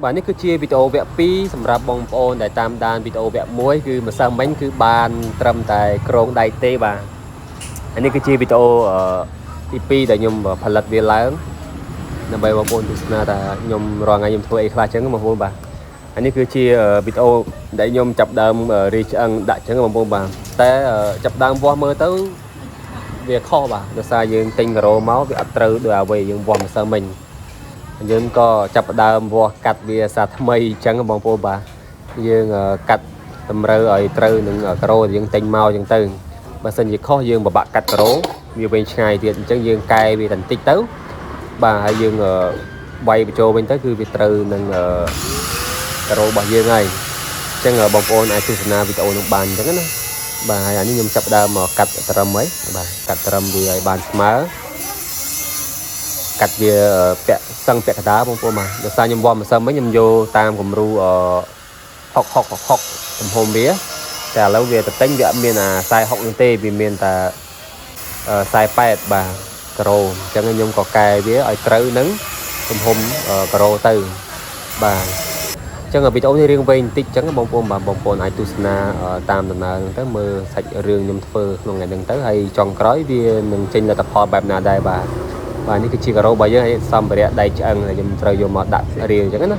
បាទនេះគឺជាវីដេអូវគ្គ2សម្រាប់បងប្អូនដែលតាមដានវីដេអូវគ្គ1គឺម្សិលមិញគឺបានត្រឹមតែក្រងដៃទេបាទអានេះគឺជាវីដេអូទី2ដែលខ្ញុំផលិតវាឡើងដើម្បីបងប្អូនទស្សនាថាខ្ញុំរាល់ថ្ងៃខ្ញុំធ្វើអីខ្លះចឹងបងប្អូនបាទអានេះគឺជាវីដេអូដែលខ្ញុំចាប់ដើមរីឆ្អឹងដាក់ចឹងបងប្អូនបាទតែចាប់ដើមវាស់មើលទៅវាខុសបាទដោយសារយើងទិញការ៉ូមកវាអត់ត្រូវដោយអ្វីយើងវាស់ម្សិលមិញយើងក៏ចាប់ដើមវាស់កាត់វាសាថ្មីអញ្ចឹងបងប្អូនបាទយើងកាត់តម្រូវឲ្យត្រូវនឹងការ៉ូដែលយើងទិញមកអញ្ចឹងទៅបើសិនជាខុសយើងពិបាកកាត់ការ៉ូវាវិញឆ្ងាយទៀតអញ្ចឹងយើងកែវាបន្តិចទៅបាទហើយយើងវាយបញ្ចូលវិញទៅគឺវាត្រូវនឹងការ៉ូរបស់យើងហើយអញ្ចឹងបងប្អូនអាចទស្សនាវីដេអូនោះបានអញ្ចឹងណាបាទហើយអានេះខ្ញុំចាប់ដើមកាត់ត្រឹមហើយបាទកាត់ត្រឹមវាឲ្យបានស្មើកាត់វាពាក់សឹងពាក់កណ្ដាលបងប្អូនបាទដោយសារខ្ញុំវាស់ម្សិលមិញខ្ញុំយកតាមគំរូ60ទំហំវាតែឥឡូវវាទៅទិញវាអត់មានអា40នោះទេវាមានតែ48បាទការ៉ូអញ្ចឹងខ្ញុំក៏កែវាឲ្យត្រូវនឹងទំហំការ៉ូទៅបាទអញ្ចឹងវីដេអូនេះរៀងវែងបន្តិចអញ្ចឹងបងប្អូនបាទបងប្អូនអាចទស្សនាតាមដំណើរហ្នឹងទៅមើលសាច់រឿងខ្ញុំធ្វើក្នុងថ្ងៃហ្នឹងទៅហើយចុងក្រោយវានឹងចេញលទ្ធផលបែបណាដែរបាទនេះគឺជាការ៉ូរបស់យើងហើយសម្ភារៈដៃឆ្អឹងដែលខ្ញុំត្រូវយកមកដាក់រៀងអញ្ចឹងណា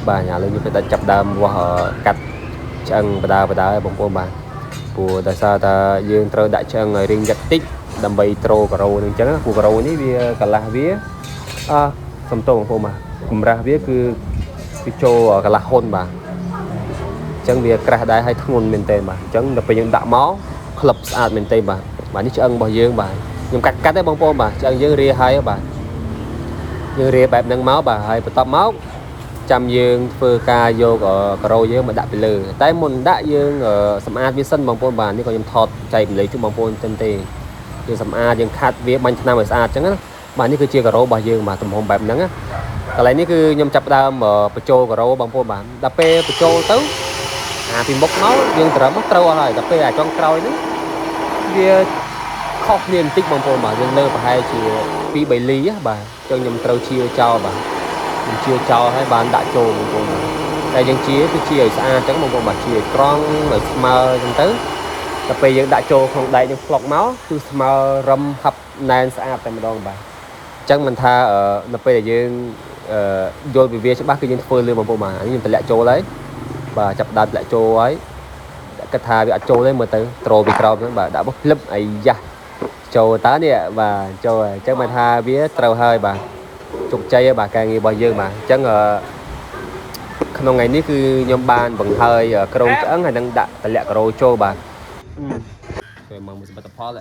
បាទឥឡូវខ្ញុំទៅចាប់ដើមវាស់កាត់ឆ្អឹងបដាបងប្អូនបាទព្រោះដោយសារតែយើងត្រូវដាក់ឆ្អឹងឲ្យរៀងយ៉ាត់តិចដើម្បីត្រូលការ៉ូនឹងអញ្ចឹងព្រោះការ៉ូនេះវាកន្លះវាសំទោសបងប្អូនបាទកម្រាស់វាគឺចូលកន្លះហ៊ុនបាទអញ្ចឹងវាក្រាស់ដែរហើយធ្ងន់មែនទែនបាទអញ្ចឹងដល់ពេលយើងដាក់មកក្លឹបស្អាតមែនទែនបាទនេះឆ្អឹងរបស់យើងបាទខ្ញុំកាត់ទេបងប្អូនបាទឆ្អឹងយើងរាហើយបាទយើងរាបែបហ្នឹងមកបាទហើយបន្ទាប់មកចាំយើងធ្វើការយកការ៉ូយើងមកដាក់ពីលើតែមុនដាក់យើងសម្អាតវាសិនបងប្អូនបាទនេះក៏ខ្ញុំថតចែកម្លែកជូនបងប្អូនទៅទេយើងសម្អាតយើងខាត់វាបាញ់ថ្នាំឲ្យស្អាតអញ្ចឹងណាបាទនេះគឺជាការ៉ូរបស់យើងបាទទំហំបែបហ្នឹងណាកន្លែងនេះគឺខ្ញុំចាប់ដើមបញ្ចូលការ៉ូបងប្អូនបាទដល់ពេលបញ្ចូលទៅពីមុខមកយើងត្រឹមត្រូវអស់ហើយដល់ពេលចុងក្រោយហ្នឹងវាខុសគ្នាបន្តិចបងប្អូនបាទយើងលើប្រហែលជា2-3លីបាទចឹងខ្ញុំត្រូវជាចោលបាទខ្ញុំជាចោលហើយបានដាក់ចូលបងប្អូនបាទតែយើងជាគឺជាឲ្យស្អាតចឹងបងប្អូនបាទជាឲ្យត្រង់ឲ្យស្មើចឹងទៅដល់ពេលយើងដាក់ចូលក្នុងដែកយើងផ្លុកមកគឺស្មើរឹមហាប់ណែនស្អាតតែម្ដងបាទអញ្ចឹងមិនថានៅពេលដែលយើងយល់ពីវាច្បាស់គឺយើងធ្វើលឿនបងប្អូនបាទនេះខ្ញុំតម្លាក់ចូលហើយបាទចាប់ដើមតម្លាក់ចូលហើយគិតថាវាអត់ចូលទេមើលទៅត្រូលពីក្រោមហ្នឹងបាទដាក់បោះភ្លឹបអាយ៉ាចូលតើនេះបាទចូលអញ្ចឹងមិនថាវាត្រូវហើយបាទជោគជ័យហើយបាទការងាររបស់យើងបាទអញ្ចឹងក្នុងថ្ងៃនេះគឺខ្ញុំបានបង្ហើយក្រងឆ្អឹងហើយនឹងដាក់តម្លាក់ការ៉ូចូលបាទធ្វើមកមួយសមិទ្ធផល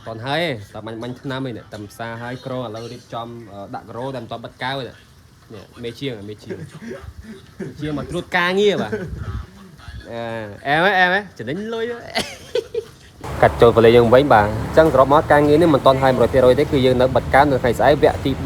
តន់ហើយតែបាញ់ឆ្នាំឯនេះតែផ្សារហើយក្រងឥឡូវរៀបចំដាក់ការ៉ូតែមិនតបបិទកៅនេះមេជាងមកត្រួតការងារបាទអែមចំណេញលុយកាត់ចូលប្រលេងយើងវិញបាទអញ្ចឹងសរុបមកការងារនេះមិនតន់ហើយ 100% ទេគឺយើងនៅបិទកៅនៅថ្ងៃស្អែកវគ្គទី3